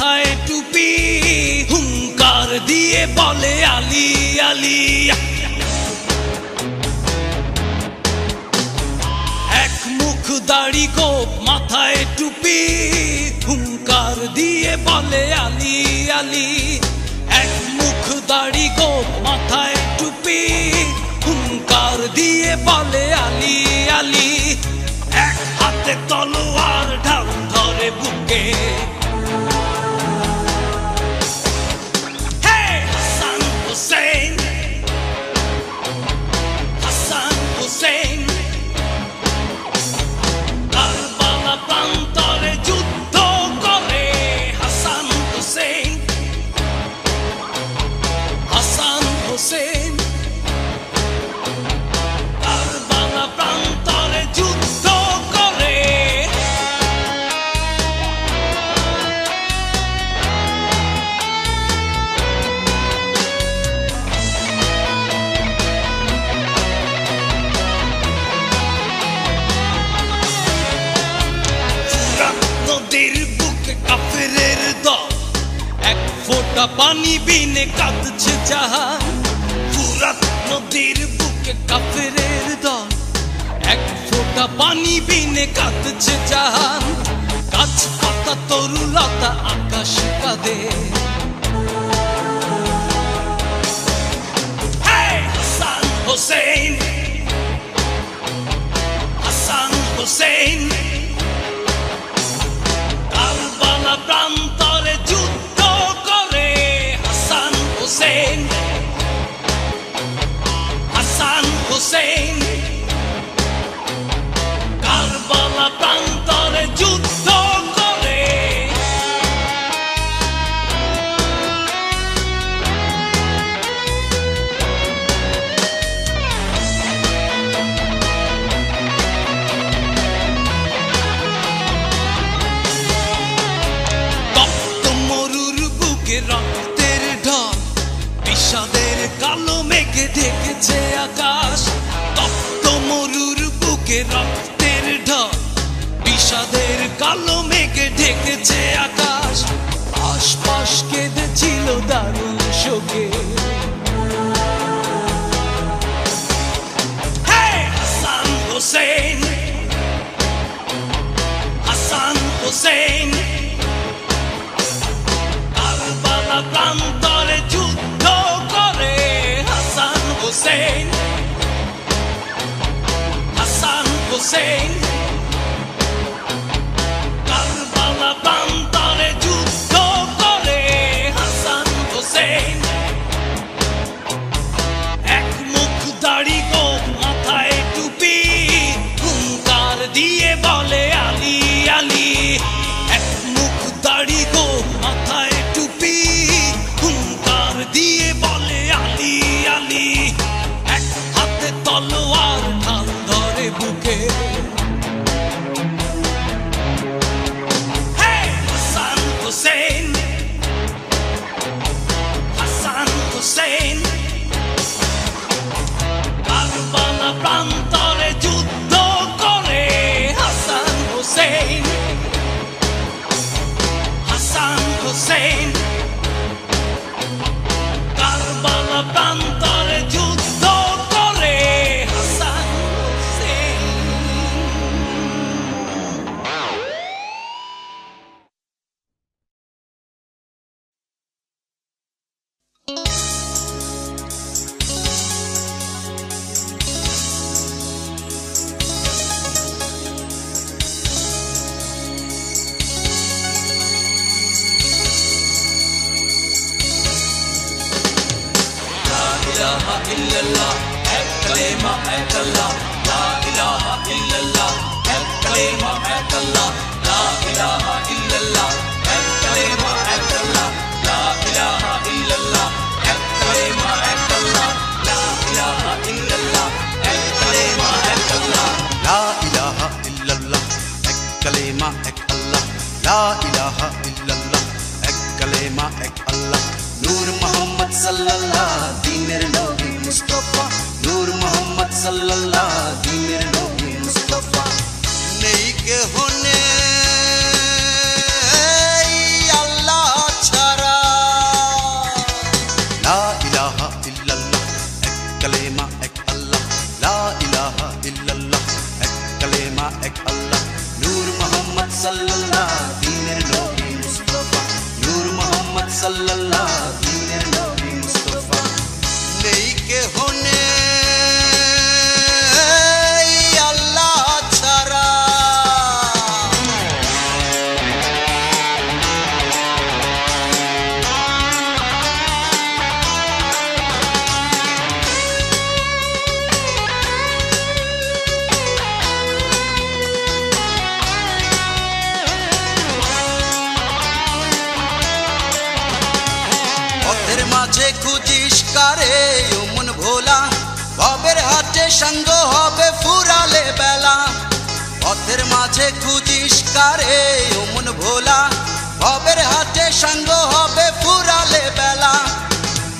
মাথায় টুপি হুঙ্কার দিয়ে বলে আলী আলী এক মুখ দাড়ি গোপ মাথায় টুপি হুঙ্কার দিয়ে বলে আলী আলী এক মুখ দাড়ি গোপ মাথায় টুপি হুঙ্কার দিয়ে বলে আলী আলী এক হাতে তলোয়ার ঢাল ধরে বুকে হাসান হুসেন হাসান হুসেন কারবালা প্রান্তরে যুদ্ধ করে হাসান হুসেন হাসান হুসেন কারবালা প্রান্তরে যুদ্ধ করে নদীর বুকে কাফেরের দল এক ফোঁটা পানি বিনে কাঁদছে জাহান ফুরাত নদীর বুকে কাফেরের দল এক ফোঁটা পানি বিনে কাঁদছে জাহান গাছপাতা তরুলতা আকাশ কাঁদে হাসান হুসেন হাসান হুসেন কারবালা প্রান্তরে যুদ্ধ করে হাসান হুসেন হাসান হুসেন কারবালা প্রান্তরে যুদ্ধ করে তপ্ত মরুর বুকে রক্তের ঢল বিষাদের কালো মেঘে ঢেকেছে আকাশ তপ্ত মরুর বুকে রক্তের ঢল বিষাদের কালো মেঘে ঢেকেছে আকাশ আশপাশ কেঁদেছিল দারুণ শোকে হাসান হুসেন হাসান হুসেন কারবালা প্রান্তরে যুদ্ধ করে হাসান হুসেন হাসান হুসেন কারবালা প্রান্তরে যুদ্ধ করে হাসান হুসেন এক মুখ দাড়ি গোপ মাথায় টুপি হুঙ্কার দিয়ে বলে আলী আলী এক মুখ দাড়ি গোপ মাথায় টুপি হুঙ্কার দিয়ে বলে আলী আলী এক হাতে তলোয়ার ঢাল ধরে বুকে হাসান হুসেন হাসান হুসেন কারবালা প্রান্তরে যুদ্ধ করে হাসান হুসেন হাসান হুসেন কারবালা প্রান্তরে যুদ্ধ করে হাসান হুসেন ইলাহা ইল্লাল্লাহ এক কালেমা এক আল্লাহ লা ইলাহা ইল্লাল্লাহ এক কালেমা এক আল্লাহ লা ইলাহা ইল্লাল্লাহ এক কালেমা এক আল্লাহ লা ইলাহা ইল্লাল্লাহ এক কালেমা এক আল্লাহ লা ইলাহা ইল্লাল্লাহ এক কালেমা এক আল্লাহ লা ইলাহা ইল্লাল্লাহ এক কালেমা এক আল্লাহ লা ইলাহা ইল্লাল্লাহ এক কালেমা এক আল্লাহ নূর মুহাম্মদ সাল্লাল্লাহ দ্বীনের নবী মুস্তাফা নূর মুহাম্মদ সাল্লাল্লাহ দ্বীনের নবী মুস্তাফা নেই কেহ নেই আল্লাহ মাঝে খুঁজিস কারে ও মন ভোলা ভবের হাটে সঙ্গ হবে ফুরালে বেলা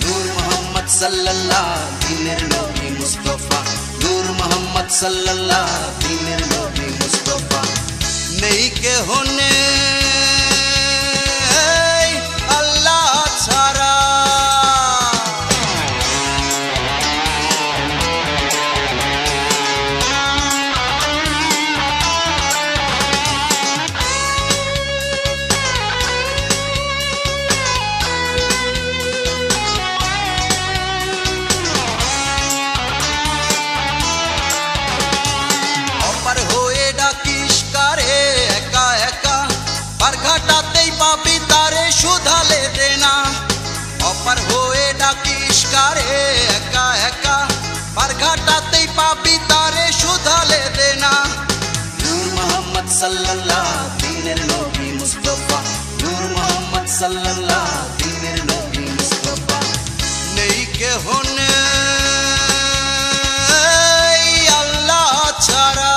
নূর মোহাম্মদ সাল্লাল্লাহ দিনের নবী মুস্তাফা নূর মোহাম্মদ সাল্লাল্লাহ দিনের নবী মুস্তাফা নেই কেহ নেই আল্লাহ ছাড়া পাবি তারে শুধালে দে না অপার হয়ে ডাকিস কারে একা একা বারঘাটাতেই পাবি তারে শুধালে দে না নূর মোহাম্মদ সাল্লাল্লাহ দিনের নবী মুস্তাফা নূর মোহাম্মদ সাল্লাল্লাহ দিনের নবী মুস্তাফা নেই কেহ নেই আল্লাহ ছাড়া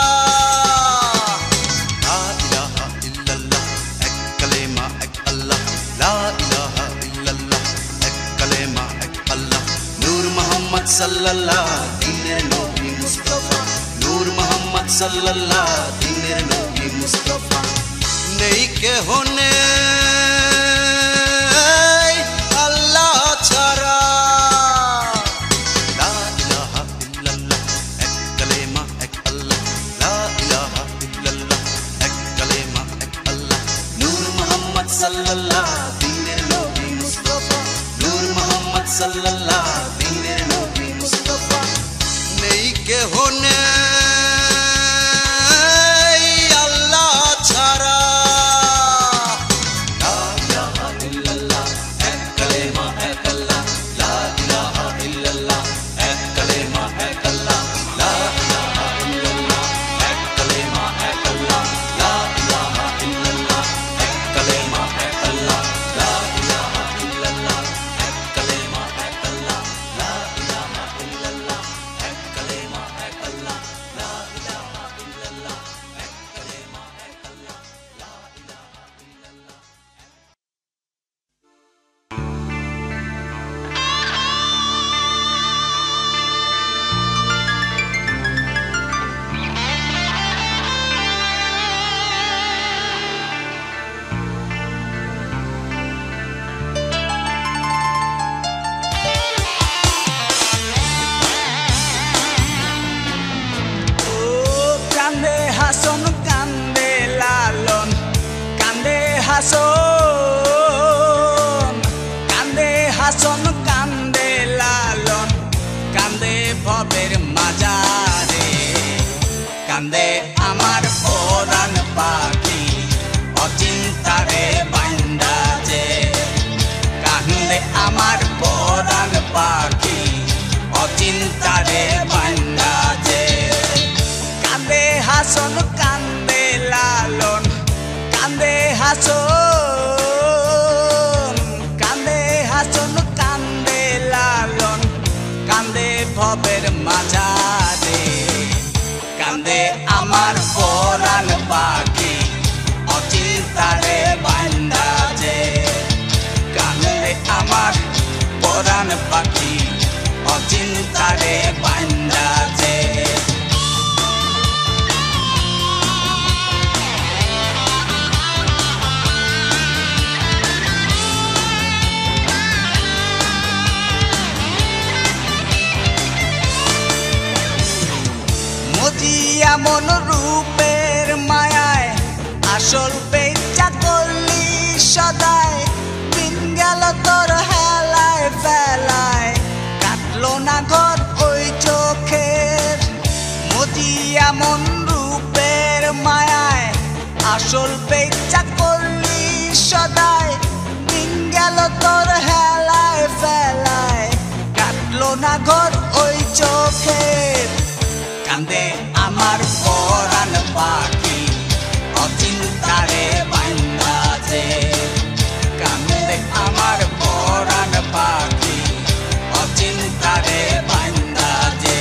সাল্লাল্লাহ দিনের নবী মুস্তাফা নূর মোহাম্মদ সাল্লাল্লাহ দিনের নবী মুস্তাফা নেই কেহ নেই আল্লাহ ছাড়া লা ইলাহা ইল্লাল্লাহ এক কালেমা এক আল্লাহ লা ইলাহা ইল্লাল্লাহ এক কালেমা এক আল্লাহ নূর মোহাম্মদ সাল্লাল্লাহ দিনের নবী মুস্তাফা নূর মোহাম্মদ সাল্লাল্লাহ দিনের নবী মুস্তাফা নেই কেহ নেই আল্লাহ ছাড়া লা ইলাহা ইল্লাল্লাহ এক কালেমা এক আল্লাহ লা ইলাহা ইল্লাল্লাহ এক কালেমা এক আল্লাহ লা ইলাহা ইল্লাল্লাহ এক কালেমা এক আল্লাহ লা ইলাহা ইল্লাল্লাহ এক কালেমা এক আল্লাহ লা ইলাহা ইল্লাল্লাহ এক কালেমা এক আল্লাহ লা ইলাহা ইল্লাল্লাহ এক কালেমা এক আল্লাহ লা ইলাহা ইল্লাল্লাহ এক কালেমা এক আল্লাহ লা ইলাহা ইল্লাল্লাহ কান্দে হাসন কান্দে লালন কান্দে হাসন কান্দে হাসন কান্দে লালন কান্দে ভবের মাজারে কান্দে আমার পরাণ পাখি অচিন্তারে বান্দা যে কান্দে আমার পরাণ পাখি অচিন্তারে বান্দা যে কান্দে হাসন কান্দে লালন কান্দে হাসন কান্দে হাসন কান্দে লালন কান্দে ভবের মাঝারে কান্দে আমার পরাণ পাখি অচিন্তারে বান্দা যে কান্দে আমার পরাণ পাখি অচিন্তারে বান্দা যে মজিয়া মন রূপের মায়ায় আসল পেঁচা করলি সদায় দিন গেল তোর হেলায় ফেলায় কাটলো না ঘর ওই চোখের মজিয়া মন রূপের মায়ায় আসল পেঁচা করলি সদায় দিন গেল তোর হেলায় ফেলায় কাটলো না ঘর ওই চোখের কান্দে আমার পরাণ পাখি অচিন্তারে বান্দা যে কান্দে আমার পরাণ পাখি অচিন্তারে বান্দা যে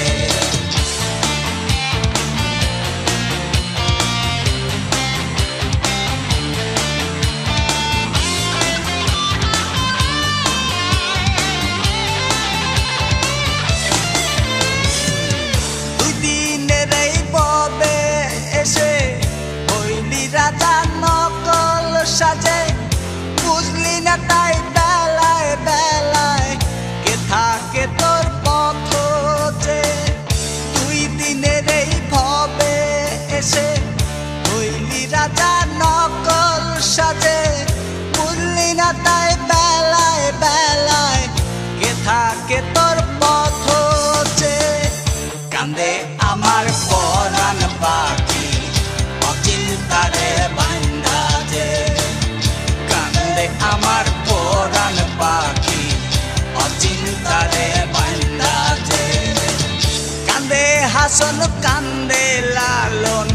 আমার পরাণ পাখি অচিন্তারে বান্দা যে কান্দে আমার পরাণ পাখি অচিন্তারে বান্দা যে কান্দে হাসন কান্দে লালন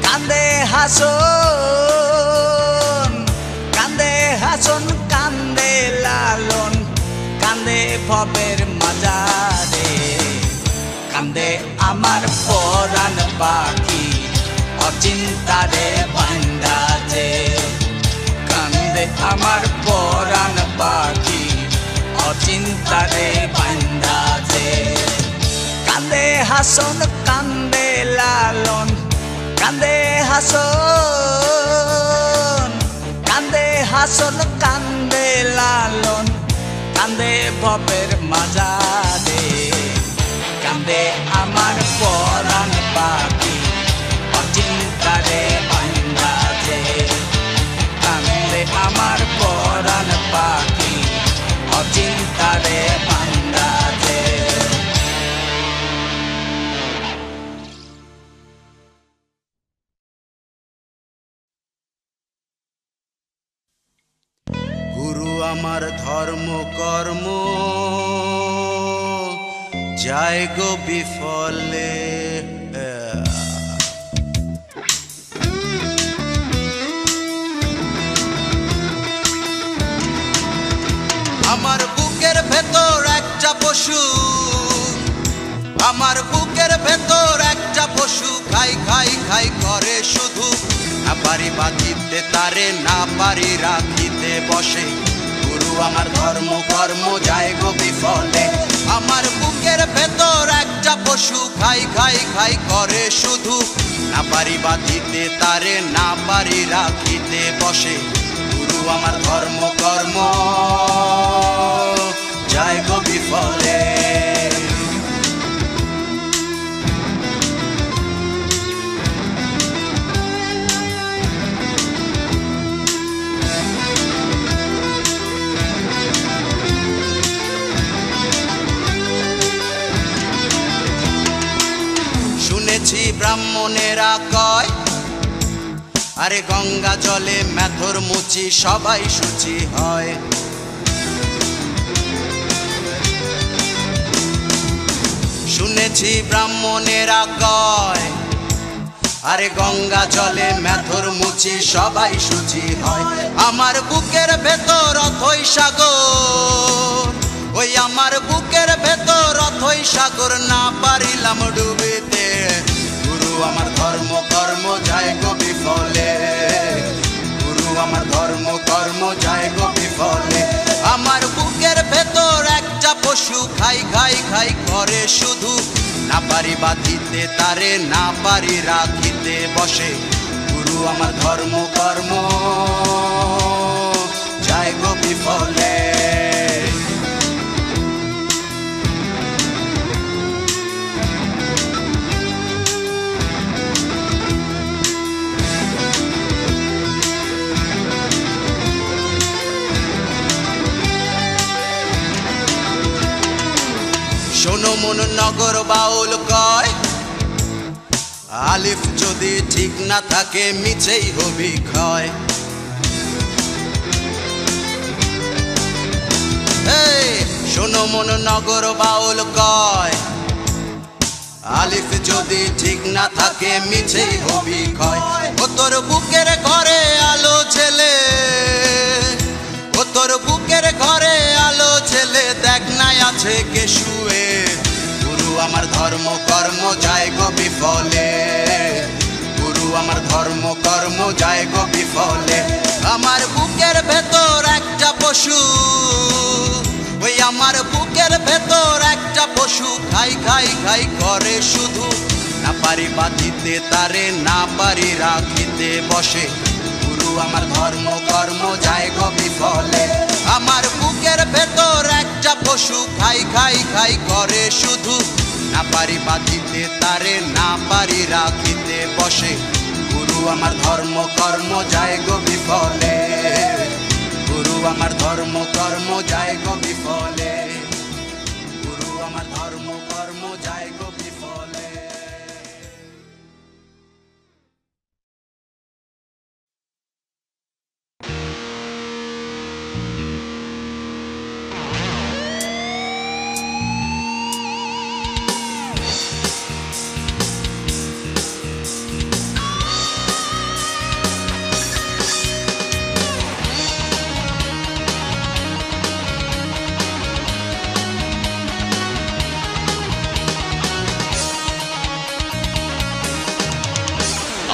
কান্দে হাসন কান্দে হাসন কান্দে লালন কান্দে ভবের মাজারে কান্দে আমার পরাণ পাখি অচিন্তারে বান্দা যে কান্দে আমার পরাণ পাখি অচিন্তারে বান্দা যে কান্দে হাসন কান্দে লালন কান্দে হাসন কান্দে হাসন কান্দে লালন কান্দে ভবের মাজারে কান্দে আমার পরাণ পাখি অচিন্তারে বান্দা যে কান্দে আমার পরাণ পাখি অচিন্তারে বান্দা যে গুরু আমার ধর্ম কর্ম যায় গো বিফলে আমার বুকের ভেতর একটা পশু আমার বুকের ভেতর একটা পশু খাই খাই খাই করে শুধু না পারি বাঁধিতে তারে না পারি রাখিতে বসে গুরু আমার ধর্ম কর্ম যায় গো বিফলে আমার বুকের ভেতর একটা পশু খাই খাই খাই করে শুধু না পারি বাঁধিতে তারে না পারি রাখিতে বসে গুরু আমার ধর্ম কর্ম যায় গো বিফলে শুনেছি ব্রাহ্মণেরা কয় আরে গঙ্গা জলে মেথর মুচি সবাই শুচি হয় শুনেছি ব্রাহ্মণেরা কয় আরে গঙ্গা জলে মেথর মুচি সবাই শুচি হয় আমার বুকের ভেতর অথই সাগর ওই আমার বুকের ভেতর অথই সাগর না পারিলাম ডুবিতে গুরু আমার ধর্ম কর্ম যায় গো বিফলে গুরু আমার ধর্ম কর্ম যায় গো বিফলে আমার বুকের ভেতর একটা পশু খাই খাই খাই করে শুধু না পারি বাঁধিতে তারে না পারি রাখিতে বসে গুরু আমার ধর্ম কর্ম যায় গো বিফলে শোনো মন নগর বাউল কয় আলিফ যদি ঠিক না থাকে মিছেই হবি ক্ষয় শোনো মন নগর বাউল কয় আলিফ যদি ঠিক না থাকে মিছেই হবি ক্ষয় ও তোর বুকের ঘরে আলো ছেলে ও তোর বুকের ঘরে আলো ছেলে দেখ নাই আছে কে শুয়ে গুরু আমার ধর্ম কর্ম যায় গো বিফলে গুরু আমার ধর্ম কর্ম যায় গো বিফলে আমার বুকের ভেতর একটা পশু ওই আমার বুকের ভেতর একটা পশু খাই খাই খাই করে শুধু না পারি বাঁধিতে তারে না পারি রাখিতে বসে গুরু আমার ধর্ম কর্ম যায় গো বিফলে আমার বুকের ভেতর একটা পশু খাই খাই খাই করে শুধু না পারি বাঁধিতে তারে না পারি রাখিতে বসে গুরু আমার ধর্ম কর্ম যায় গো বিফলে গুরু আমার ধর্ম কর্ম যায় গো বিফলে গুরু আমার ধর্ম কর্ম যায় গো বিফলে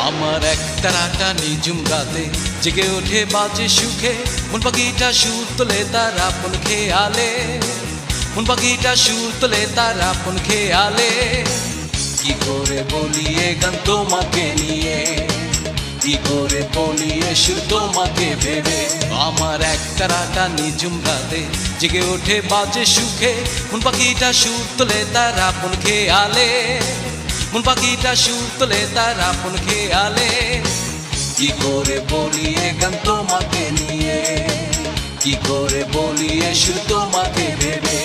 আমার একতারাটা নিঝুম রাতে জেগে ওঠে বাজে সুখে মন পাখিটা সুর তোলে তার আপন খেয়ালে মন পাখিটা সুর তোলে তার আপন খেয়ালে কি করে বলি এ গান তোমাকে নিয়ে কি করে বলি এ সুর তোমাকে ভেবে আমার একতারাটা নিঝুম রাতে জেগে ওঠে বাজে সুখে মন পাখিটা সুর তোলে তার আপন খেয়ালে মন পাখিটা সুর তোলে তার আপন খেয়ালে কি করে বলি এ গান তোমাকে নিয়ে কি করে বলি এ সুর তোমাকে ভেবে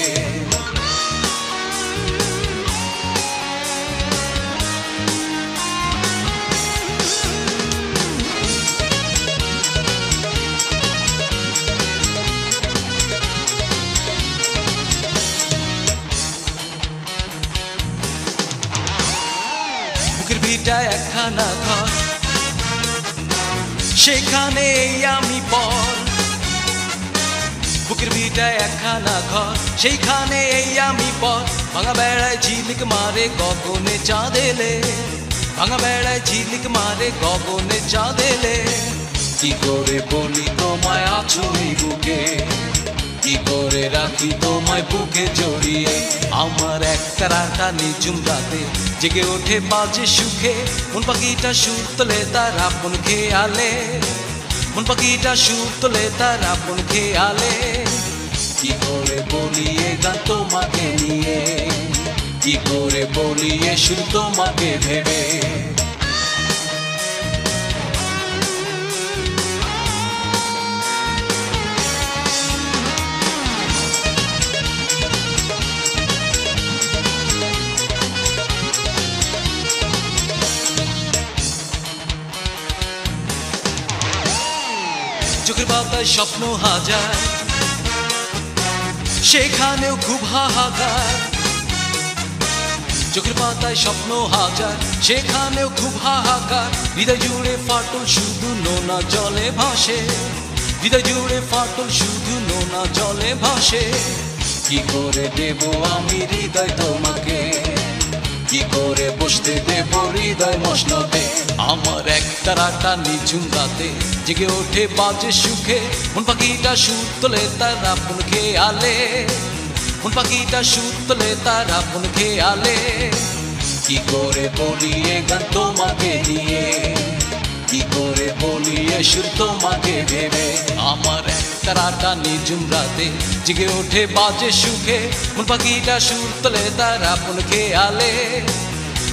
বুকের ভিটা একখানা ঘর সেখানে আমি পর বুকের ভিটা একখানা ঘর সেইখানে আমি পর ভাঙা বেড়ায় ঝিলিক মারে গগনে চাঁদেলে ভাঙা বেড়ায় ঝিলিক মারে গগনে চাঁদেলে কি করে বলি তোমায় আছো এই বুকে কি করে রাখি তোমায় বুকে জড়িয়ে আমার একতারাটা নিঝুম রাতে জেগে ওঠে বাজে সুখে মন পাখিটা সুর তোলে তার আপন খেয়ালে মন পাখিটা সুর তোলে তার আপন খেয়ালে কি করে বলি এ গান তোমাকে নিয়ে কি করে বলি এ সুর তোমাকে ভেবে চোখের পাতায় স্বপ্ন হাজার সেখানেও খুব হাহাকার চোখের পাতায় স্বপ্ন হাজার সেখানেও খুব হাহাকার হৃদয় জুড়ে ফাটল শুধু নোনা জলে ভাসে হৃদয় জুড়ে ফাটল শুধু নোনা জলে ভাসে কি করে দেব আমি হৃদয় তোমাকে কি করে বসতে দেব হৃদয় মশনতে আমার একতারাটা নিঝুম রাতে জেগে ওঠে বাজে সুখে মন পাখিটা সুর তোলে তার আপন খেয়ালে মন পাখিটা সুর তোলে তার আপন খেয়ালে কি করে বলি এ গান তোমাকে নিয়ে কি করে বলি এ সুর তোমাকে ভেবে আমার একতারাটা নিঝুম রাতে জেগে ওঠে বাজে সুখে মন পাখিটা সুর তোলে তার আপন খেয়ালে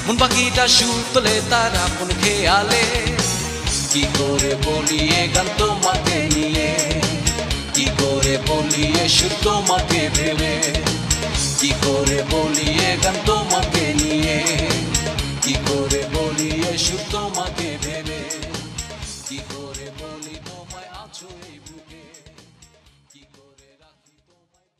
মন পাখিটা সুর তোলে তার আপন খেয়ালে কি করে বলি এ গান তোমাকে নিয়ে কি করে বলি এ সুর তোমাকে ভেবে কি করে বলি এ গান তোমাকে নিয়ে কি করে বলি এ সুর তোমাকে ভেবে কি করে বলি তোমায় আছো এই বুকে কি করে রাখি তোমায়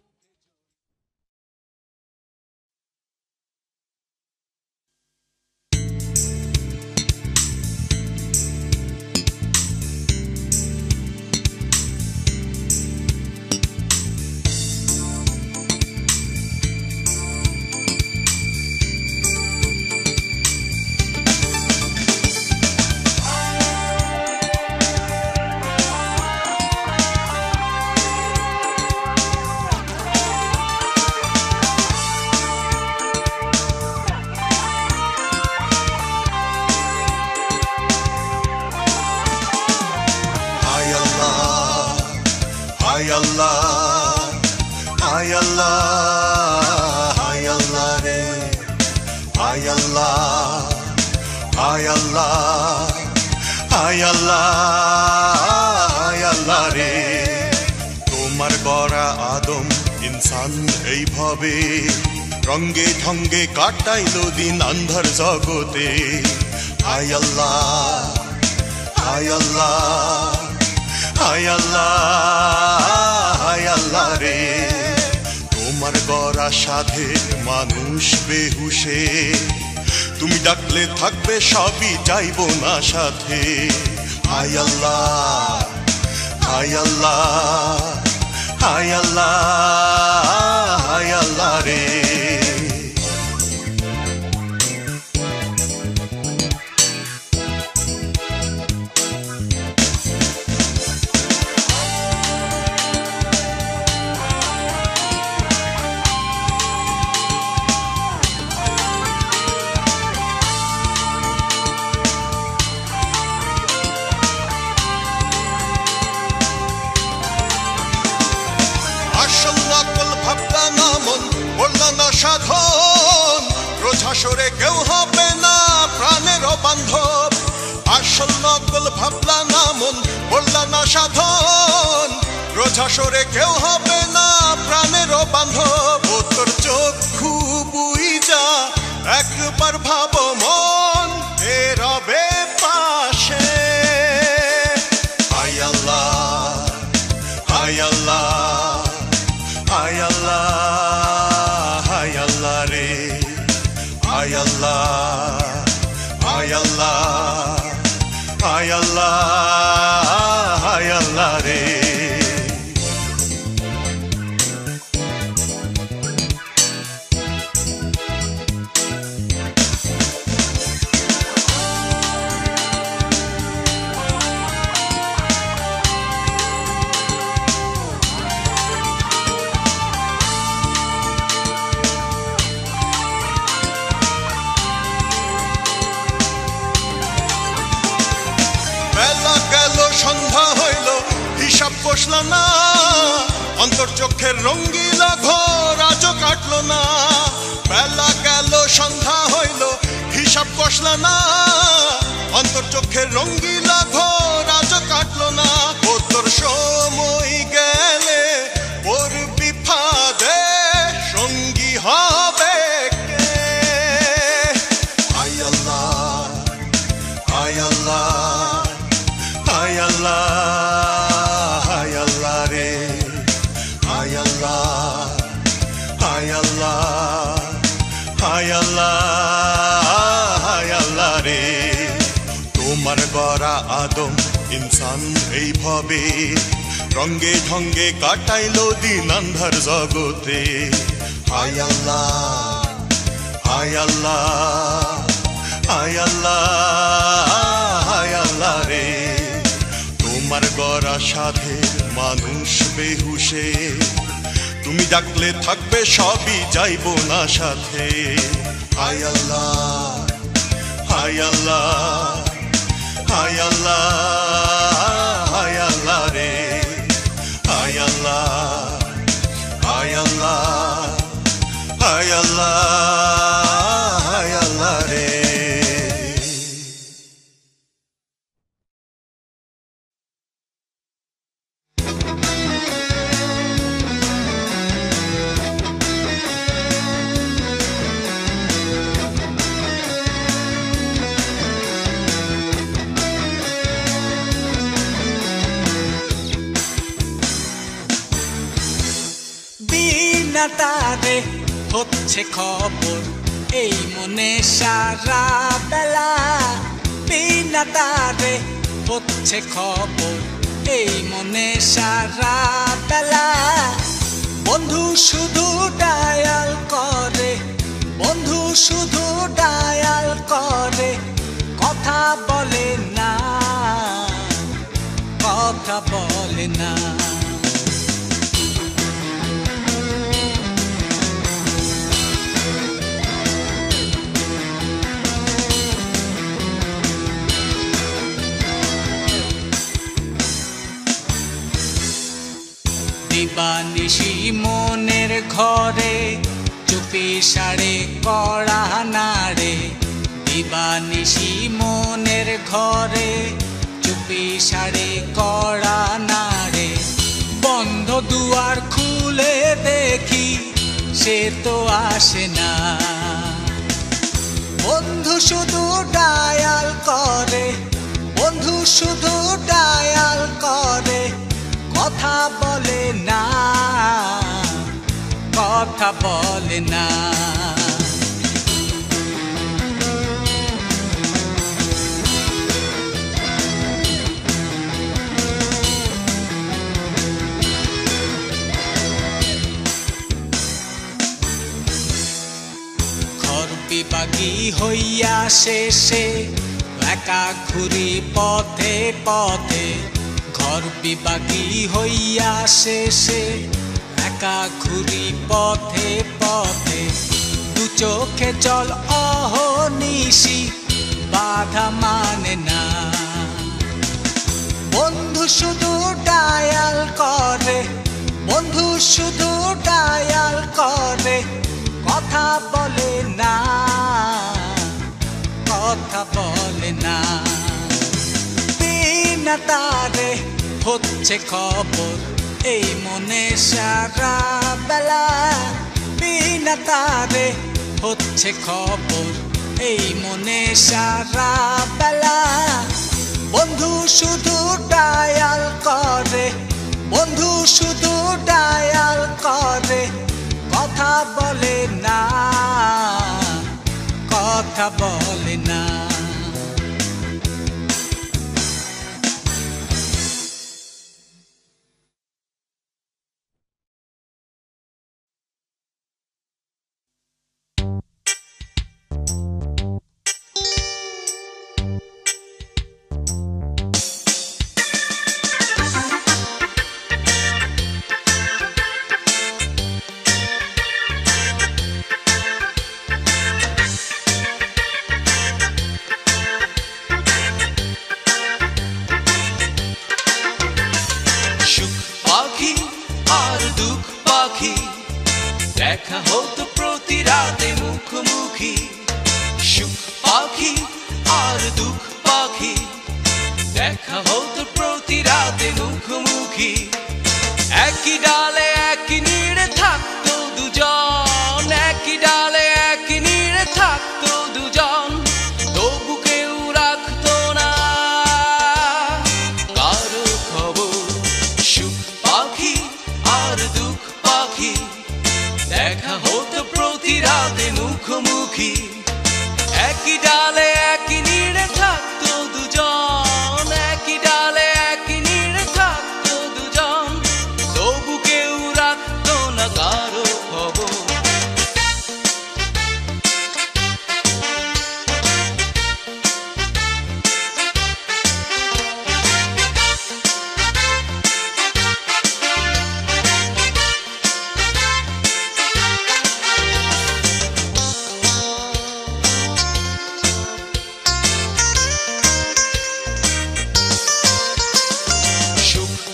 Hay Allah, hay Allah, hay Allah re, hay Allah, hay Allah, hay Allah, hay Allah re. তোমার গড়া আদম ইনসান এইভাবে রঙ্গে ঢঙ্গে কাটাইলো দিন আন্ধার জগতে। হায় আল্লাহ, হায় আল্লাহ, হায় আল্লাহ, হায় আল্লাহ রে। তোমার গড়া সাধে মানুষ বেহুশে, তুমি ডাকলে থাকবে সবই যাইব না সাথে। হায় আল্লাহ, হায় আল্লাহ, হায় আল্লাহ, হায় আল্লাহ রে। সরে কেউ হবে না প্রাণেরও বান্ধব, আসল নকল ভাবলা না মন বললা না সাধন, রোজা সরে কেউ হবে না প্রাণেরও বান্ধব, ও তোর চক্ষু বুইজা একবার ভাবো মন এ রবে পাশে। হায় আল্লাহ হায় আল্লাহ হায় আল্লাহ হায় আল্লাহ রে, হায় আল্লাহ হায় আল্লাহ হায় আল্লাহ হায় আল্লাহ রে। সন্ধ্যা হইল হিসাব কষল না, অন্তর চোখের রঙ্গিলা ঘোর আজও কাটল না, বেলা গেল সন্ধ্যা হইল হিসাব কষল না, অন্তর চোখের রঙ্গিলা ঘোর আজও কাটল না, ও তোর সময় গেলে পড়বি ফাঁদে সঙ্গী হবে কে। হায় আল্লাহ হায় আল্লাহ হায় আল্লাহ হায় আল্লাহ রে, হায় আল্লাহ হায় আল্লাহ হায় আল্লাহ হায় আল্লাহ রে। তোমার গড়া আদম ইনসান এইভাবে রঙ্গে ঢঙ্গে কাটাইলো দিন আন্ধার জগতে। হায় আল্লাহ হায় আল্লাহ হায় আল্লাহ হায় আল্লাহ রে। তোমার গড়া সাধের মানুষ বেহুশে, তুমি ডাকলে থাকবে সবই যাইব না সাথে। হায় আল্লাহ হায় আল্লাহ হায় আল্লাহ হায় আল্লাহ রে, হায় আল্লাহ হায় আল্লাহ হায় আল্লাহ হায় আল্লাহ রে। তারে হচ্ছে খবর এই মনে সারা বেলা, বিনা তারে হচ্ছে খবর এই মনে সারা বেলা, বন্ধু শুধু ডায়াল করে, বন্ধু শুধু ডায়াল করে, কথা বলে না, কথা বলে না। দিবানিশি মনের ঘরে চুপি সাড়ে কড়া নাড়ে, দিবানিশি মনের ঘরে চুপি সাড়ে কড়া নাড়ে, বন্ধ দুয়ার খুলে দেখি সে তো আসে না, বন্ধু শুধু ডায়াল করে, বন্ধু শুধু ডায়াল করে, কথা বলে না, কথা বলে না। ঘর বিভাগী হইয়া শেষে একা ঘুরি পথে পথে, ঘর বিভাগী হইয়া শেষে একা ঘুরি পথে পথে, দু চোখে জল অহনিশি বাধা মানে না, বন্ধু শুধু ডায়াল করে, বন্ধু শুধু ডায়াল করে, কথা বলে না, কথা বলে না। বিনা তারে হচ্ছে খবর এই মনে সারা বেলা, বিনা তারে হচ্ছে খবর এই মনে সারা বেলা। বন্ধু শুধু ডায়াল করে, বন্ধু শুধু ডায়াল করে, কথা বলে না, কথা বলে না। দেখা হতো প্রতি রাতে মুখোমুখি, সুখ পাখি আর দুঃখ পাখি। দেখা হতো প্রতি রাতে মুখোমুখি, একই ডালে একই নিড়ে থাকতো দুজন, একই ডালে একই নিড়ে থাকতো দুজন। তবু কেউ রাখতো না কারো খবর, সুখ পাখি আর দুঃখ পাখি। দেখা হতো প্রতি রাতে মুখোমুখি, একই ডালে একই নিড়ে থাকতো দুজন, একই ডালে একই নিড়ে থাকতো দুজন। তবু কেউ রাখতো না কারো খবর।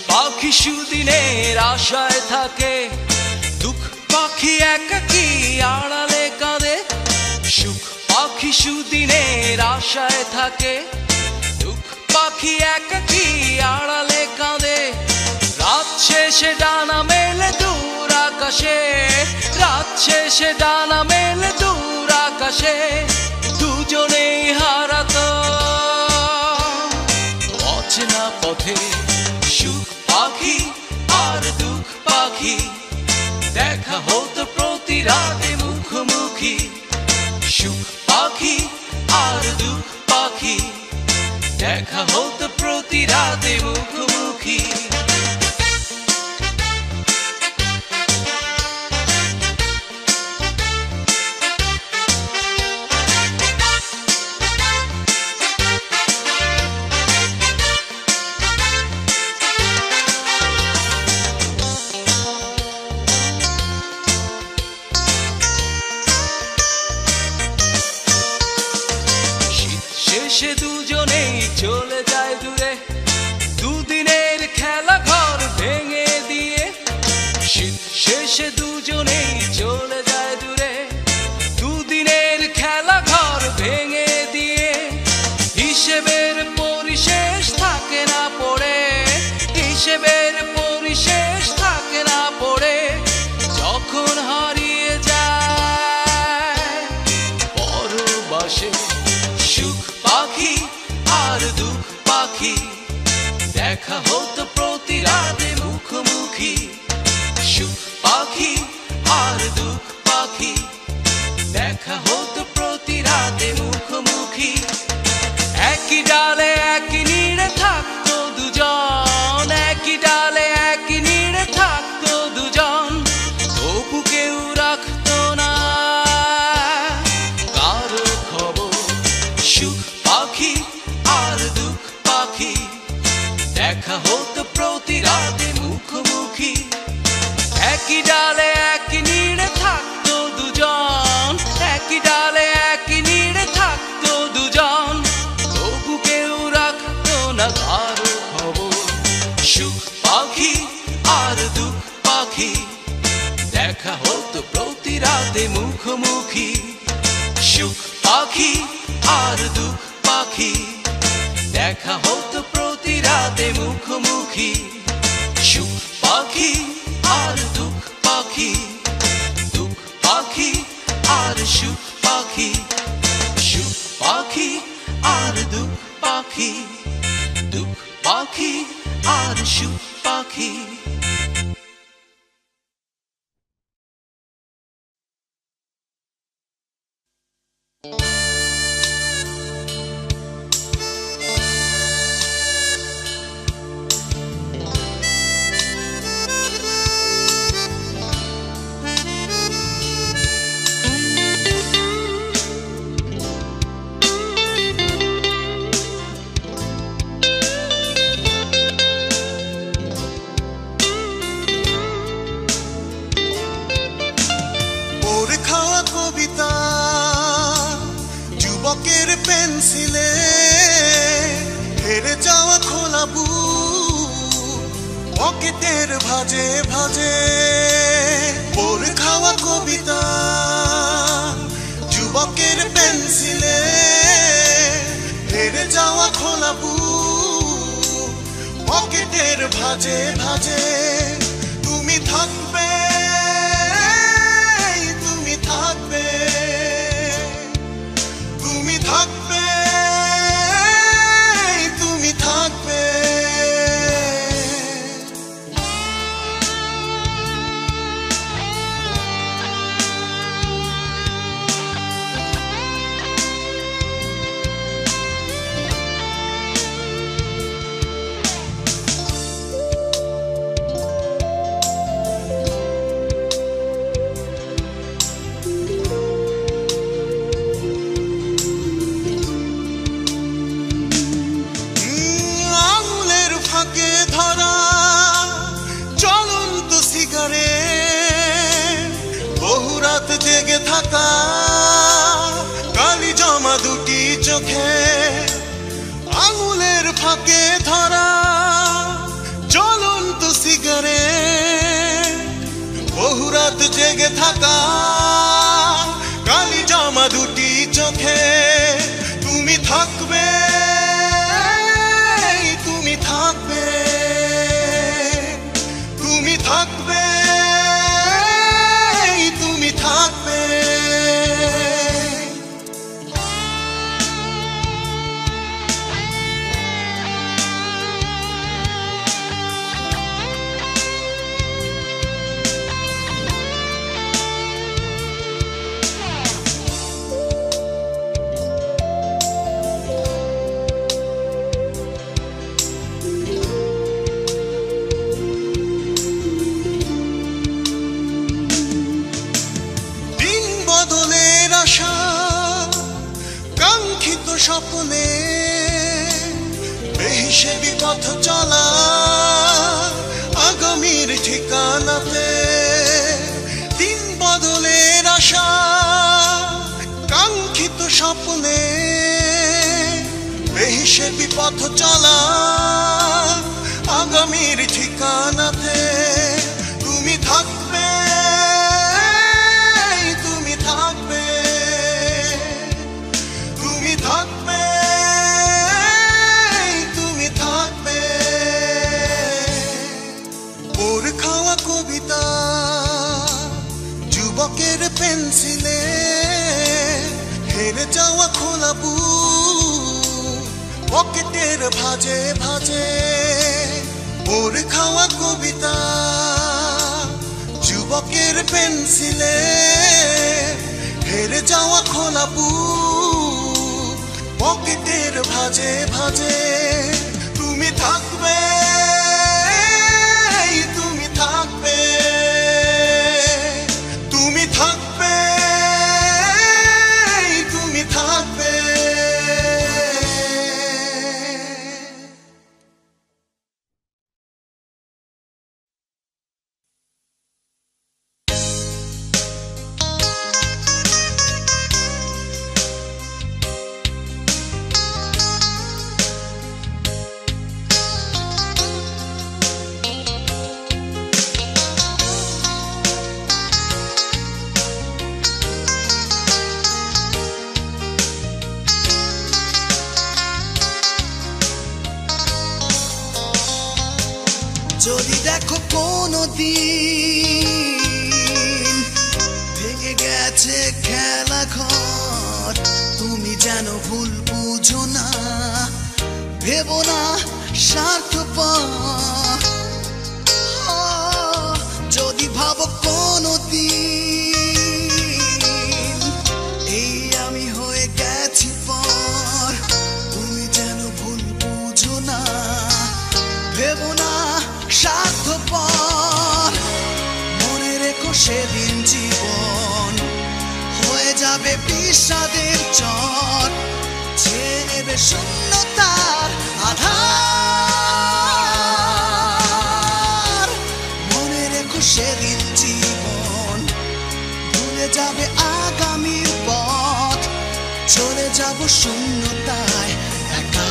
পাখি সুদিনের আশায় থাকে, দুঃখ পাখি একাকী আড়ালে কাঁদে। সুখ পাখি সুদিনের আশায় থাকে, দুঃখ পাখি একাকী আড়ালে কাঁদে। রাত শেষে ডানা মেলে দূর আকাশে, রাত শেষে ডানা মেলে দূর আকাশে। দুজনেই হারাতো অচেনা পথে, সুখ পাখি আর দুঃখ পাখি। দেখা হতো প্রতি রাতে মুখোমুখি, সুখ পাখি আর দুঃখ পাখি। দেখা হতো প্রতি রাতে মুখোমুখি। শেষে দুজনেই চলে যায় দূরে, দুদিনের খেলা ঘর ভেঙে দিয়ে। শীত শেষে দুজনেই চলে যায় দূরে, দুদিনের খেলা ঘর ভেঙে দিয়ে। হিসেবের পরিশেষ থাকে না পড়ে, হিসেবের পরিশেষ থাকে না পড়ে। যখন হারিয়ে যায় পরবাসে, সুখ পাখি আর দুঃখ পাখি। দেখা হতো প্রতি রাতে মুখোমুখি, সুখ পাখি আর দুঃখ পাখি। দেখা হতো প্রতি রাতে মুখোমুখি, একই ডালে একই নিড়ে থাকতো দুজন, একই ডালে একই নিড়ে থাকতো দুজন। তবু কেউ রাখতো না কারো খবর, সুখ পাখি আর দুঃখ পাখি। দেখা হতো প্রতি রাতে মুখোমুখি, একই ডালে একই নিড়ে থাকতো দুজন, একই ডালে একই নিড়ে থাকতো দুজন। তবু কেউ রাখতো না কারো খবর, সুখ পাখি আর দুঃখ পাখি। দেখা হতো প্রতি রাতে মুখোমুখি, সুখ পাখি আর দুঃখ পাখি দেখা হতো প্রতি রাতে মুখোমুখি সুখ পাখি আর দুঃখ পাখি দুঃখ পাখি আর সুখ পাখি সুখ পাখি আর দুঃখ পাখি দুঃখ পাখি আর সুখ পাখি যুবকের পেন্সিলে হেরে যাওয়া খোলা বুক পকেটের ভাজে ভাজে ওর খাওয়া কবিতা যুবকের পেন্সিলে হেরে যাওয়া খোলা বুক পকেটের ভাজে ভাজে তুমি থাকবে তুমি থাকবে তুমি থাকবে তুমি থাকবে ধরা চলন্ত সিগারেট বহু রাত জেগে থাকা কালি জমা দুটি চোখে আঙুলের ফাঁকে ধরা চলন্ত সিগারেট বহু রাত জেগে থাকা কালি জমা দুটি চোখে তুমি থাকবে তুমি থাকবে তুমি থাকবে তুমি থাকবে কাঙ্ক্ষিত স্বপ্নে বেহিসেবি পথ চলা আগামীর ঠিকানাতে দিন বদলের আশা কাঙ্ক্ষিত স্বপ্নে বেহিসেবি পথ চলা আগামীর ঠিকানাতে তুমি থাকবে তুমি থাকবে তুমি থাকবে তুমি থাকবে ওর খাওয়া কবিতা যুবকের পেন্সিলে হেরে যাওয়া খোলা বুক পকেটের ভাজে ভাজে ওর খাওয়া কবিতা যুবকের পেন্সিলে হেরে যাওয়া খোলা বুক পকেটের ভাজে ভাজে তুমি থাকবে তুমি থাকবে তুমি থাকবে তুমি থাকবে যদি দেখো কোনো দিন ভেঙে গেছে খেলা ঘর, তুমি যেন ভুল বুঝো না, ভেবো না স্বার্থপর। যদি ভাবো কোনো দিন এই আমি হয়ে গেছি পর, তুমি যেন ভুল বুঝো না, ভেবো না স্বার্থপর। মনে রেখো সেদিন জীবন হয়ে যাবে বিষাদের চর, ছেয়ে নেবে শূন্যতার আধার। মনে রেখো সেদিন জীবন ভুলে যাবে আগামীর পথ, চলে যাব শূন্যতায় একা।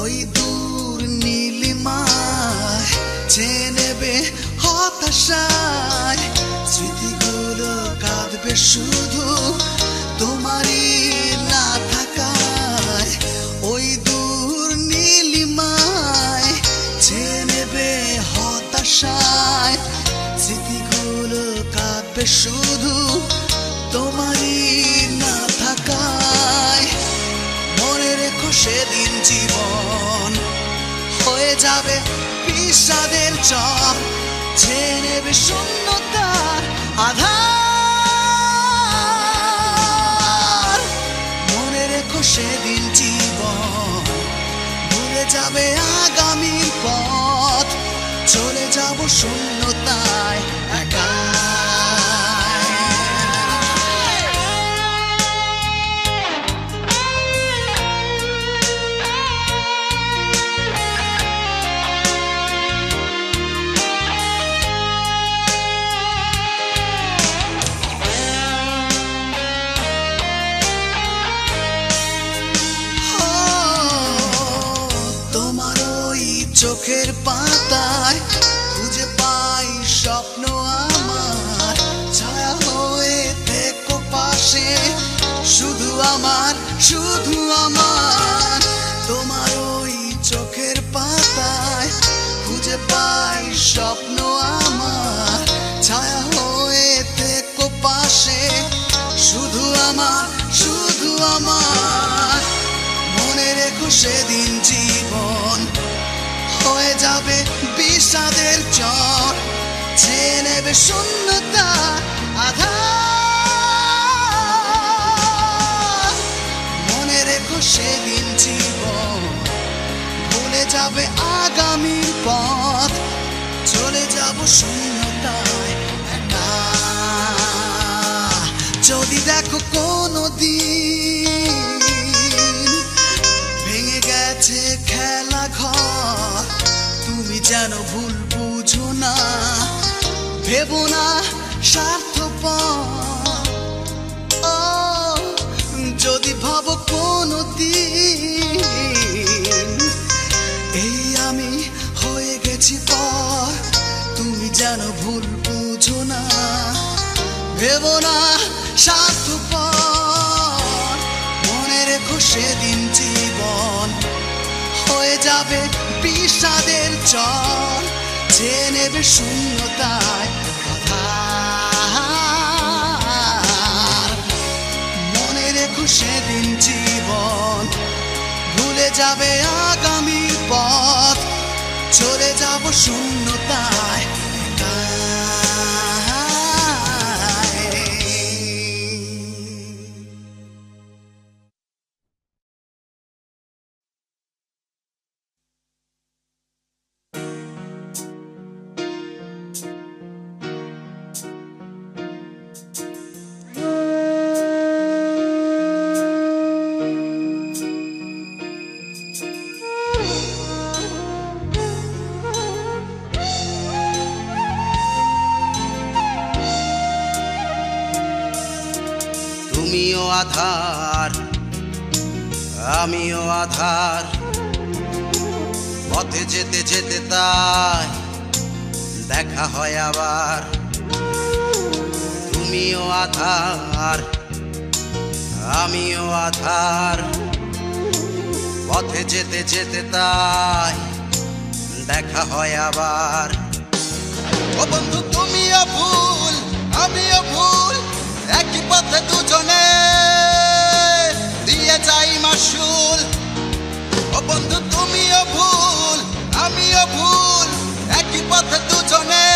ওই দূর নীলিমায় চেয়ে নেবে হতাশায়, স্মৃতিগুলো কাঁদবে শুধু তোমারই না থাকায়। ওই দূর নীলিমায় চেয়ে নেবে হতাশায়, স্মৃতিগুলো কাঁদবে শুধু তোমারই না থাকায়। মনে রেখো সেদিন জীবন হয়ে যাবে বিষাদের চর, ছেয়ে নেবে শূন্যতার আধার। মনে রেখো সেদিন জীবন ভুলে যাবে আগামীর পথ, চলে যাব শূন্যতায় একা। চোখের পাতায় খুঁজে পাই স্বপ্ন আমার, ছায়া হয়ে থেকো পাশে শুধু আমার, শুধু আমার। তোমার ওই চোখের পাতায় খুঁজে পাই স্বপ্ন আমার, ছায়া হয়ে থেকো পাশে শুধু আমার, শুধু আমার। মনে রেখো সেদিন জীবন হয়ে যাবে বিষাদের চর, ছেয়ে নেবে শূন্যতা আধার। মনে রেখো সেদিন জীবন ভুলে যাবে আগামীর পথ, চলে যাব শূন্যতায় একা। যদি দেখো কোনো দিন ভেঙে গেছে খেলা ঘর, তুমি যেন ভুল বুঝো না, ভেবো না স্বার্থপর। যদি ভাবো কোনো দিন এই আমি হয়ে গেছি পর, তুমি যেন ভুল বুঝো না, ভেবো না স্বার্থপর। মনে রেখো সেদিন জীবন হয়ে যাবে বিষাদের চর, ছেয়ে নেবে শূন্যতায় আধার। মনে রেখো সেদিন জীবন ভুলে যাবে আগামীর পথ, চলে যাব শূন্যতায় একা। তুমিও আধার আমিও আধার, পথে যেতে যেতে তাই দেখা হয় আবার। তুমিও আধার আমিও আধার, পথে যেতে যেতে তাই দেখা হয় আবার। ও বন্ধু তুমিও ভুল আমিও ভুল, একই পথে দুজনে দিয়ে যাই মাসুল। ও বন্ধু তুমিও ভুল আমিও ভুল, একই পথে দুজনে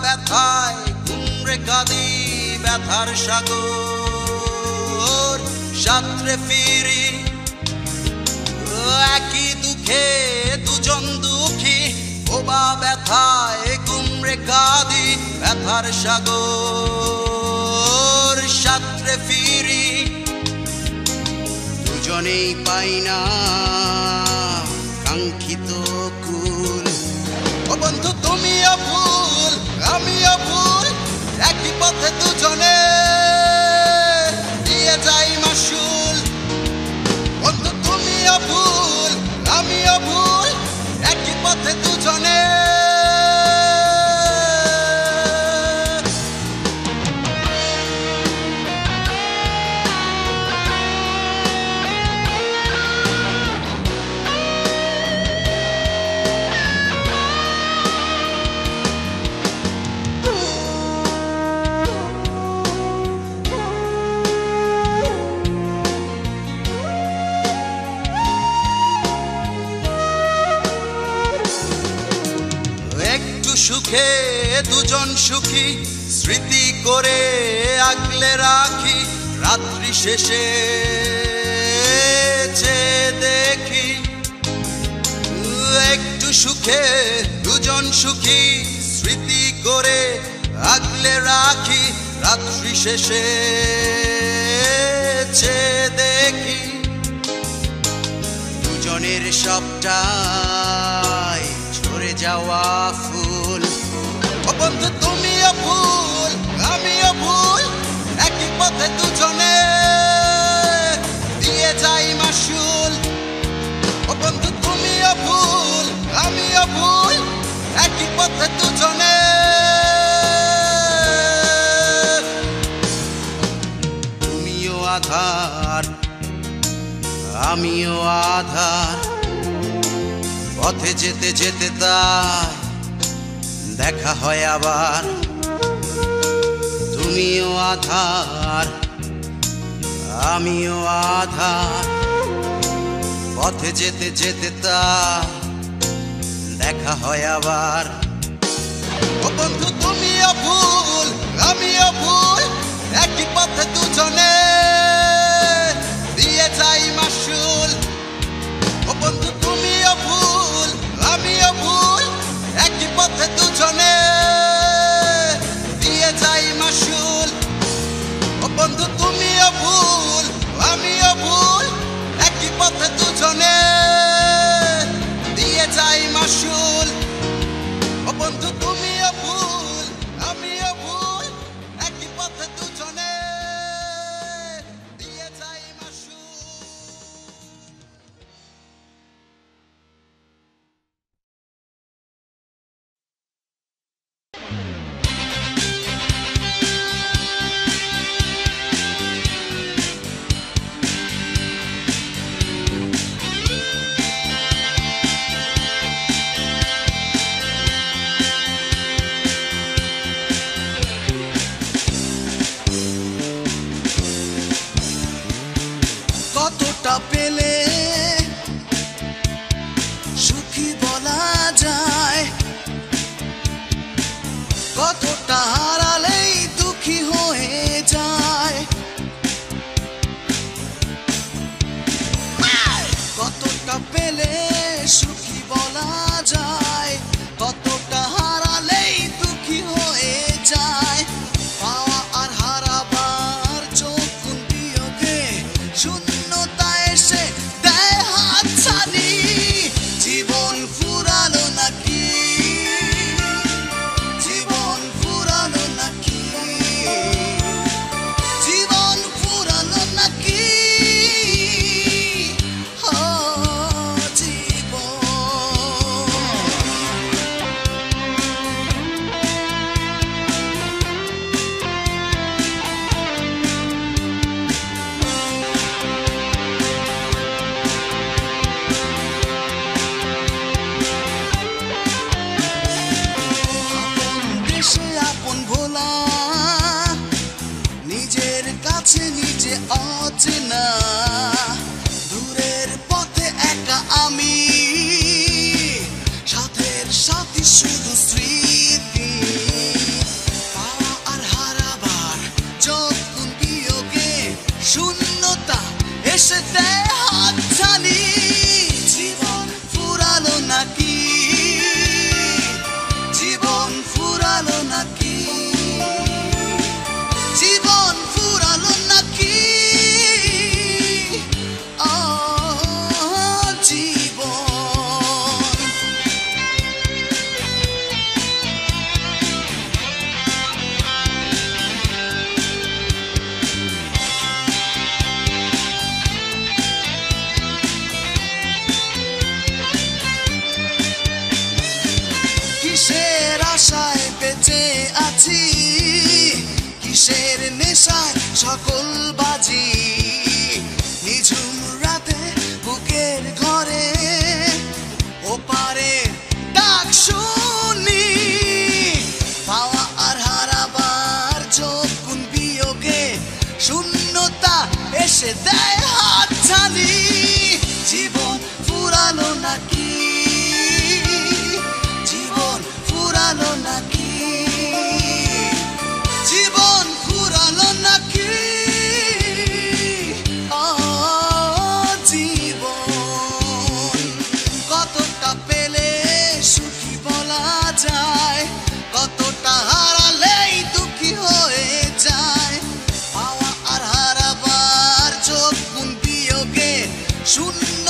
ব্যথায় ঘুমরে কাঁদি ব্যথার সাগর সাঁতরে ফিরি। একই দুঃখে দুজন দুঃখী, ওবা ব্যথায় ঘুমরে কাঁদি ব্যথার সাগর সাঁতরে ফিরি। দুজনেই পাই না কাঙ্ক্ষিত কুল। ও বন্ধু তুমিও ভুল আমিও ভুল, একই পথে দুজনে দিয়ে যাই মাসুল। বন্ধু তুমিও ভুল আমিও ভুল, একই পথে দুজনে সুখে দুজন সুখী, স্মৃতি করে আগলে রাখি। রাত্রি শেষে দেখি একটু সুখে দুজন সুখী, স্মৃতি করে আগলে রাখি। রাত্রি শেষে দেখি দুজনের সবটাই ঝরে যাওয়া ফুল। ও বন্ধু তুমিও ভুল আমিও ভুল, একই পথে দুজনে দিয়ে যাই মাসুল। ও বন্ধু তুমিও ভুল আমিও ভুল, একই পথে দুজনে তুমিও আধার আমিও আধার, পথে যেতে যেতে তাই দেখা হয় আবার। তুমিও আধার আমিও আধার, পথে যেতে যেতে তাই দেখা হয় আবার। ও বন্ধু তুমিও ভুল আমিও ভুল, একই পথে দুজনে দিয়ে যাই মাসুল। ও বন্ধু তুমিও ভুল আমিও ভুল, একই পথে দুজনে দিয়ে যাই মাসুল। ও বন্ধু তুমিও ভুল আমিও ভুল, একই পথে দুজনে দিয়ে যাই মাসুল। ও বন্ধু তুমিও ভুল আমিও ভুল, একই পথে দুজনে দিয়ে যাই মাসুল। অচেনা দূরের পথে একা আমি সাথের সাথী শুধু স্মৃতি পাওয়া আর হারাবার যখন বিয়োগে শূন্যতা এসে দেয় হাতছানি জীবন ফুরালো নাকি জীবন ফুরালো নাকি জীবন ফুরালো নাকি জীবন কিসের আশায় বেঁচে আছি কিসের নেশায় সকল বাজি নিঝুম রাতে বুকের ঘরে ওপারে ডাক শুনি পাওয়া আর হারাবার যখন বিয়োগে শূন্যতা এসে দেয় হাতছানি জীবন ফুরালো নাকি জীবন ফুরালো নাকি জীবন ফুরালো নাকি জীবন কতটা পেলে সুখী বলা যায় কতটা হারালেই দুঃখী হয়ে যায় পাওয়া আর হারাবার যখন বিয়োগে শূন্য